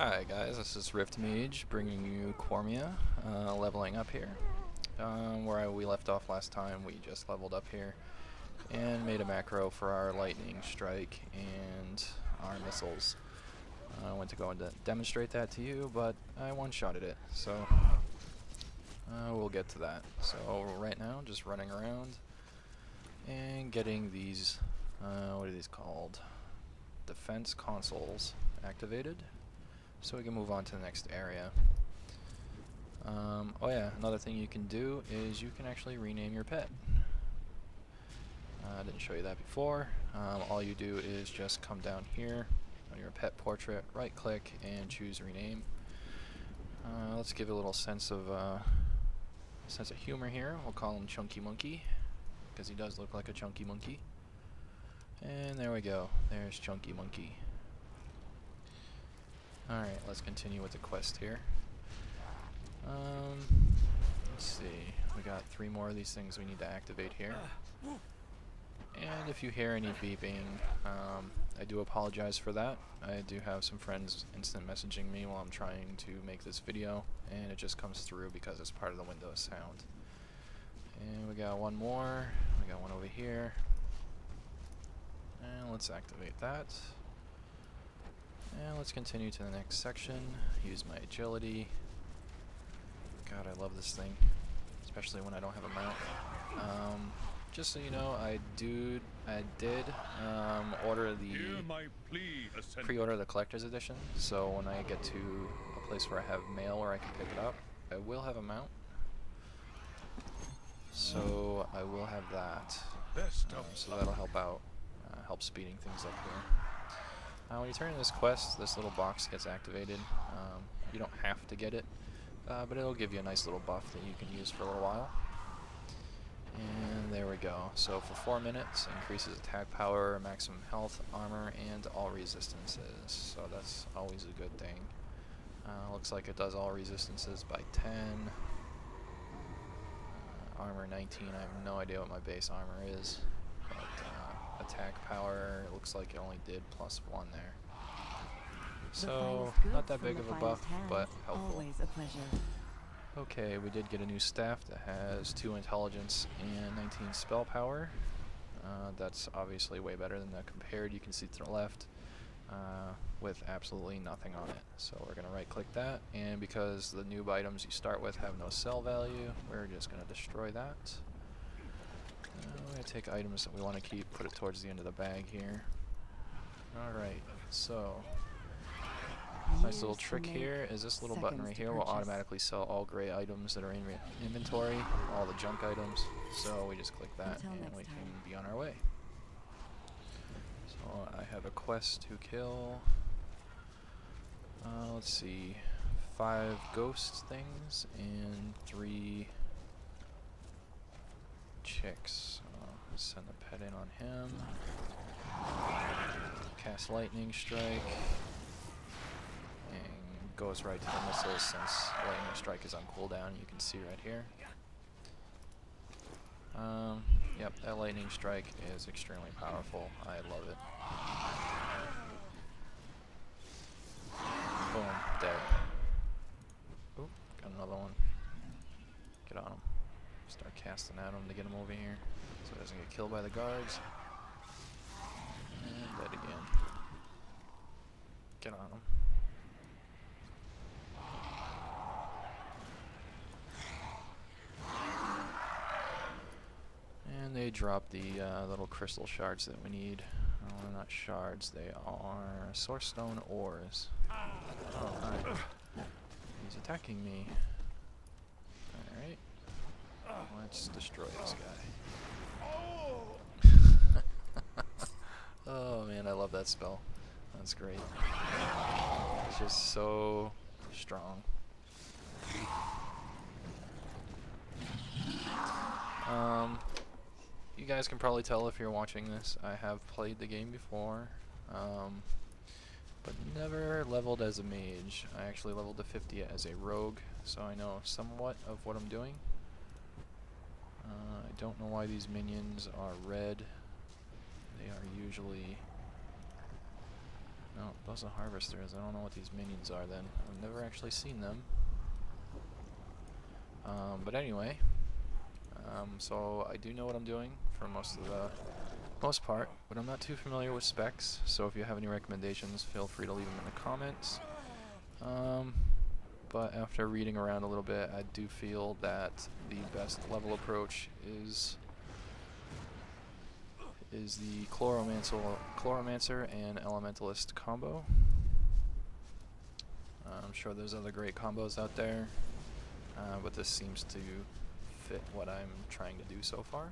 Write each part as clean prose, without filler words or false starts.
Hi guys, this is Rift Mage bringing you Quarmia, leveling up here. Where we left off last time, we just leveled up here and made a macro for our lightning strike and our missiles. I went to go and demonstrate that to you, but I one-shotted it, so we'll get to that. So right now, just running around and getting these, what are these called? Defense consoles activated, so we can move on to the next area. Oh yeah, another thing you can do is you can actually rename your pet. I didn't show you that before. All you do is just come down here on your pet portrait, right click and choose rename. Let's give it a little sense of humor here. We'll call him Chunky Monkey, because he does look like a chunky monkey. And there we go, there's Chunky Monkey. Alright, let's continue with the quest here. Let's see, we got 3 more of these things we need to activate here. And if you hear any beeping, I do apologize for that. I do have some friends instant messaging me while I'm trying to make this video, and it just comes through because it's part of the Windows sound. And we got one more, we got one over here. And let's activate that. And let's continue to the next section. Use my agility. God, I love this thing, especially when I don't have a mount. Just so you know, I did order the pre-order the collector's edition. So when I get to a place where I have mail where I can pick it up, I will have a mount. So I will have that. So that'll help out, help speeding things up here. When you turn in this quest, this little box gets activated. You don't have to get it, but it'll give you a nice little buff that you can use for a little while. And there we go. So for 4 minutes, increases attack power, maximum health, armor, and all resistances. So that's always a good thing. Looks like it does all resistances by 10. Armor 19, I have no idea what my base armor is. But attack power, it looks like it only did +1 there. So, not that big of a buff, but helpful. Always a pleasure. Okay, we did get a new staff that has 2 intelligence and 19 spell power. That's obviously way better than the compared you can see to the left, with absolutely nothing on it. So we're going to right click that, and because the noob items you start with have no sell value, we're just going to destroy that. We're going to take items that we want to keep, put it towards the end of the bag here. Alright, so nice little trick here is this little button right here will automatically sell all gray items that are in inventory, all the junk items. So we just click that and we can be on our way. So I have a quest to kill. Let's see, 5 ghost things and 3 chicks. Send a pet in on him. Cast lightning strike. And goes right to the missiles since lightning strike is on cooldown. You can see right here. Yep, that lightning strike is extremely powerful. I love it. Boom, dead. Oop, got another one. Get on him. Start casting at him to get him over here so he doesn't get killed by the guards. And dead again. Get on him. And they drop the little crystal shards that we need. Oh, they're not shards, they are source stone ores. Oh, hi. He's attacking me. Alright. Let's destroy this guy. Oh man, I love that spell. That's great. It's just so strong. You guys can probably tell if you're watching this, I have played the game before, but never leveled as a mage. I actually leveled to 50 as a rogue, so I know somewhat of what I'm doing. I don't know why these minions are red. They are usually No, those are harvesters. I don't know what these minions are then. I've never actually seen them. But anyway, so I do know what I'm doing for most part, but I'm not too familiar with specs, so if you have any recommendations, feel free to leave them in the comments. But after reading around a little bit, I do feel that the best level approach is the Chloromancer and Elementalist combo. I'm sure there's other great combos out there, but this seems to fit what I'm trying to do so far.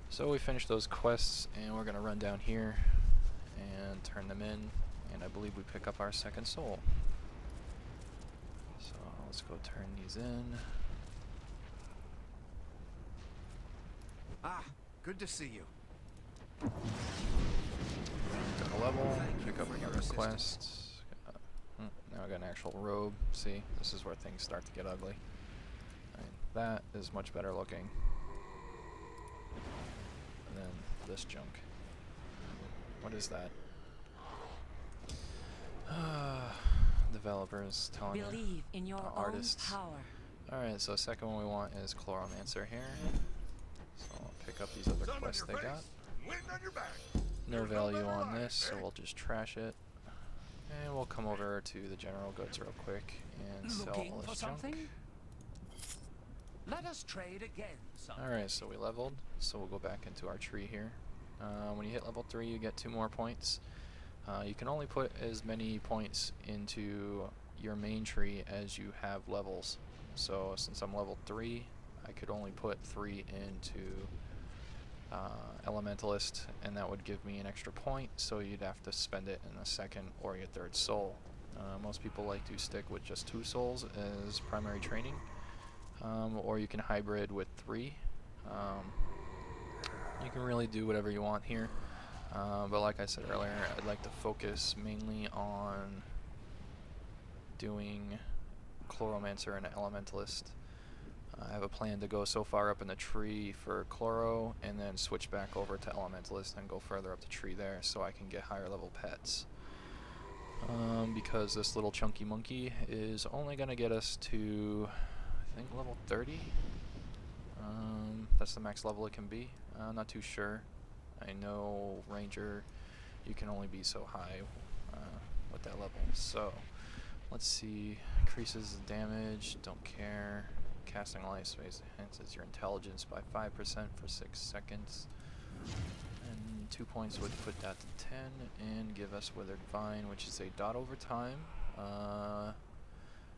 So we finished those quests, and we're going to run down here and turn them in, and I believe we pick up our second soul. So let's go turn these in. Ah, good to see you. Got a level, pick up another quest. Now I got an actual robe. See, this is where things start to get ugly. That is much better looking than this junk. What is that? Developers telling Believe in your artists. own power. Alright, so the second one we want is Chloromancer here. So I'll pick up these other quests they got. No value on this, so we'll just trash it. And we'll come over to the general goods real quick and sell all this junk. Let us trade again. Alright, so we leveled, so we'll go back into our tree here. When you hit level 3, you get 2 more points. You can only put as many points into your main tree as you have levels. So since I'm level 3, I could only put 3 into Elementalist, and that would give me an extra point, so you'd have to spend it in the second or your third soul. Most people like to stick with just 2 souls as primary training, or you can hybrid with 3. You can really do whatever you want here, but like I said earlier, I'd like to focus mainly on doing Chloromancer and Elementalist. I have a plan to go so far up in the tree for Chloro and then switch back over to Elementalist and go further up the tree there so I can get higher level pets. Because this little chunky monkey is only going to get us to, I think, level 30. That's the max level it can be. I'm not too sure. I know Ranger, you can only be so high with that level. So let's see, increases the damage, don't care. Casting life space enhances your intelligence by 5% for 6 seconds. And 2 points would put that to 10 and give us Withered Vine, which is a dot over time,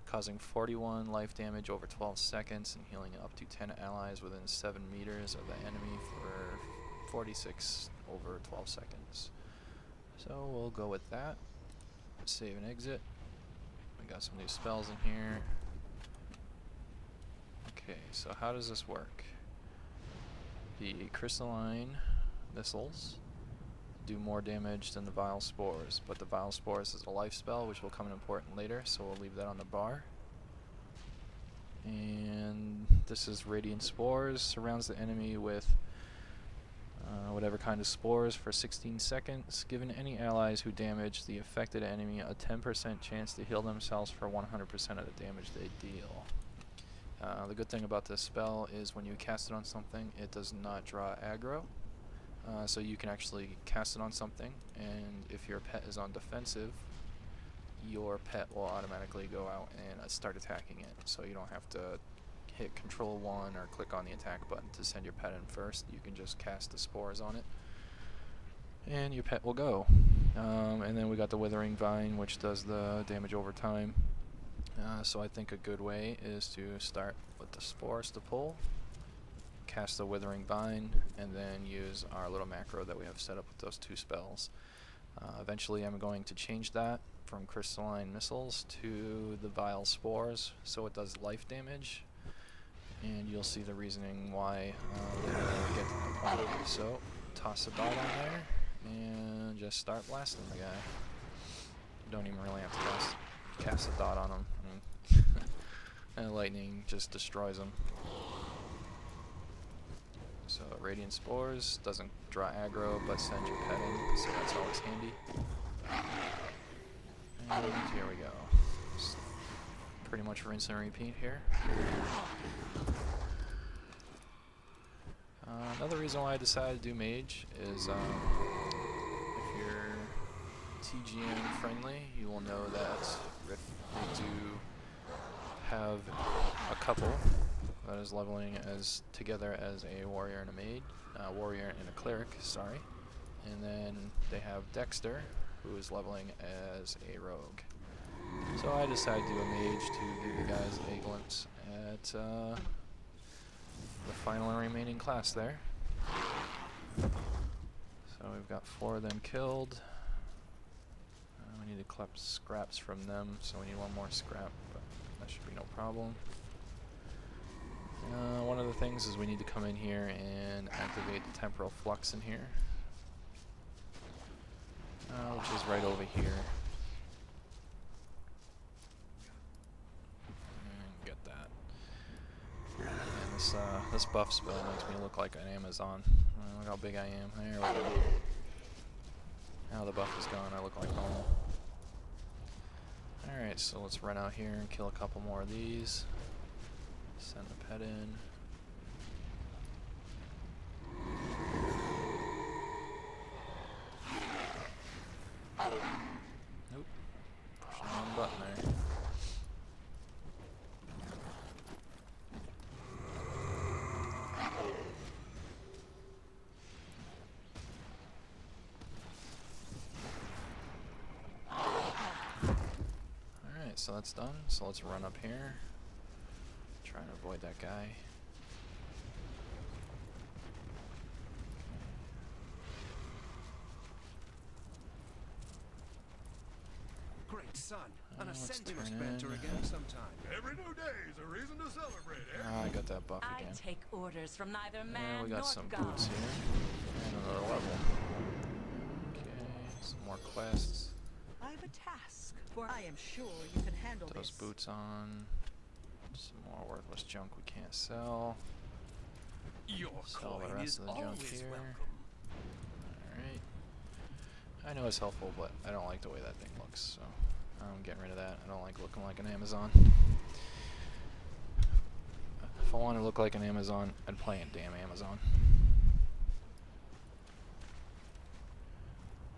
causing 41 life damage over 12 seconds and healing up to 10 allies within 7 meters of the enemy for 46 over 12 seconds. So we'll go with that. Save and exit. We got some new spells in here. Okay, so how does this work? The crystalline missiles do more damage than the vile spores, but the vile spores is a life spell which will come in important later, so we'll leave that on the bar. And this is radiant spores, surrounds the enemy with whatever kind of spores for 16 seconds, giving any allies who damage the affected enemy a 10% chance to heal themselves for 100% of the damage they deal. The good thing about this spell is when you cast it on something, it does not draw aggro. So you can actually cast it on something, and if your pet is on defensive, your pet will automatically go out and start attacking it. So you don't have to hit Control 1 or click on the attack button to send your pet in first. You can just cast the spores on it, and your pet will go. And then we got the Withering Vine, which does the damage over time. So I think a good way is to start with the spores to pull, cast the Withering Vine, and then use our little macro that we have set up with those 2 spells. Eventually I'm going to change that from crystalline missiles to the vile spores so it does life damage, and you'll see the reasoning why later when we get to the point. So toss a dot on there and just start blasting the guy. You don't even really have to cast a dot on him. And lightning just destroys them. So Radiant Spores doesn't draw aggro but sends your pet in, so that's always handy. And here we go. Just pretty much rinse and repeat here. Another reason why I decided to do Mage is if you're TGM friendly, you will know that they do have a couple that is leveling as together as a warrior and a mage, warrior and a cleric, sorry. And then they have Dexter, who is leveling as a rogue. So I decided to do a mage to give you guys a glimpse at the final and remaining class there. So we've got 4 of them killed. We need to collect scraps from them, so we need 1 more scrap, but that should be no problem. One of the things is we need to come in here and activate the temporal flux in here, which is right over here. And get that. And this buff spell makes me look like an Amazon. Look how big I am. There we go. Now the buff is gone, I look like normal. Alright, so let's run out here and kill a couple more of these. Send the pet in. Nope. Pushing the wrong button there. Alright, so that's done. So let's run up here. Try and avoid that guy. Great son. An Let's ascent must turn banter in. again sometime. Every new day is a reason to celebrate, eh? I got that buff I again. take orders from neither And man we nor got some God. boots here. And another level. Okay, some more quests. I have a task, for I am sure you can handle Put those this. boots on. Some more worthless junk we can't sell. Your Sell the coin rest is of the junk always here. welcome. Alright. I know it's helpful, but I don't like the way that thing looks, so I'm getting rid of that. I don't like looking like an Amazon. If I want to look like an Amazon, I'd play in damn Amazon.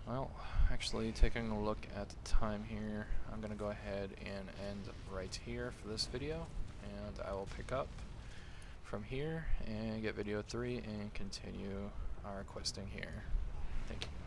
Well, actually, taking a look at the time here, I'm going to go ahead and end right here for this video, and I will pick up from here and get video 3 and continue our questing here. Thank you.